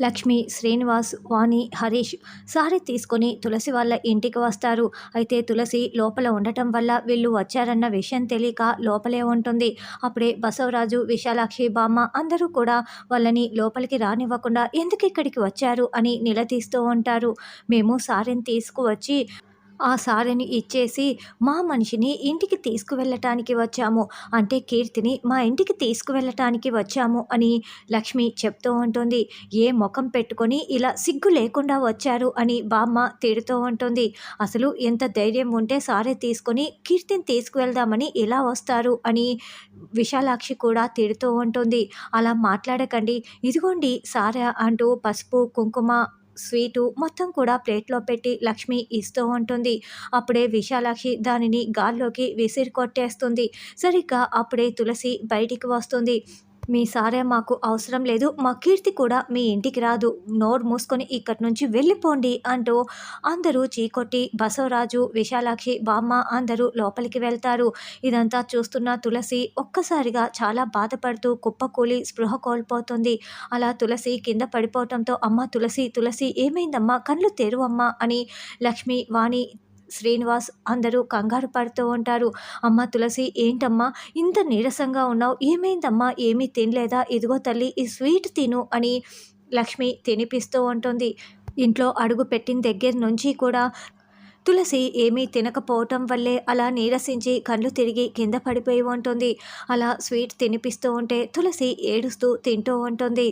లక్ష్మి, శ్రీనివాస్, వాణి, Harish sorry తీసుకొని తులసి వాళ్ళ ఇంటికి వస్తారు. అయితే తులసి లోపల ఉండటం వల్ల వీళ్ళు వచ్చారన్న విషయం తెలియక లోపలే ఉంటుంది. అప్పుడే బసవరాజు, విశాలాక్షి, బామ్మ అందరూ కూడా వాళ్ళని లోపలికి రానివ్వకుండా ఎందుకు ఇక్కడికి వచ్చారు అని నిలదీస్తూ ఉంటారు. మేము సారీని తీసుకువచ్చి ఆ సారెని ఇచ్చేసి మా మనిషిని ఇంటికి తీసుకువెళ్ళటానికి వచ్చాము. అంటే కీర్తిని మా ఇంటికి తీసుకువెళ్ళటానికి వచ్చాము అని లక్ష్మి చెప్తూ ఉంటుంది. ఏ ముఖం పెట్టుకొని ఇలా సిగ్గు లేకుండా వచ్చారు అని బామ్మ తిడుతూ ఉంటుంది. అసలు ఎంత ధైర్యం ఉంటే సారే తీసుకొని కీర్తిని తీసుకువెళ్దామని ఎలా వస్తారు అని విశాలాక్షి కూడా తిడుతూ ఉంటుంది. అలా మాట్లాడకండి, ఇదిగోండి సారా అంటూ పసుపు, కుంకుమ, స్వీటు మొత్తం కూడా ప్లేట్లో పెట్టి లక్ష్మి ఇస్తూ ఉంటుంది. అప్పుడే విశాలాక్షి దానిని గాల్లోకి విసిరి కొట్టేస్తుంది. సరిగ్గా అప్పుడే తులసి బయటికి వస్తుంది. మీ సారే మాకు అవసరం లేదు, మా కీర్తి కూడా మీ ఇంటికి రాదు, నోరు మూసుకొని ఇక్కడి నుంచి వెళ్ళిపోండి అంటూ అందరూ చీకొట్టి బసవరాజు, విశాలాక్షి, బామ్మ అందరూ లోపలికి వెళ్తారు. ఇదంతా చూస్తున్న తులసి ఒక్కసారిగా చాలా బాధపడుతూ కుప్పకూలి స్పృహ కోల్పోతుంది. అలా తులసి కింద పడిపోవటంతో అమ్మ తులసి, తులసి ఏమైందమ్మా, కళ్ళు తెరువమ్మా అని లక్ష్మి, వాణి, శ్రీనివాస్ అందరూ కంగారు పడుతూ ఉంటారు. అమ్మ తులసి ఏంటమ్మా ఇంత నీరసంగా ఉన్నావు, ఏమైందమ్మా, ఏమీ తినలేదా, ఇదిగో తల్లి ఈ స్వీట్ తిను అని లక్ష్మి తినిపిస్తూ ఉంటుంది. ఇంట్లో అడుగు పెట్టిన దగ్గర నుంచి కూడా తులసి ఏమీ తినకపోవటం వల్లే అలా నీరసించి కళ్ళు తిరిగి కింద పడిపోయి ఉంటుంది. అలా స్వీట్ తినిపిస్తూ ఉంటే తులసి ఏడుస్తూ తింటూ ఉంటుంది.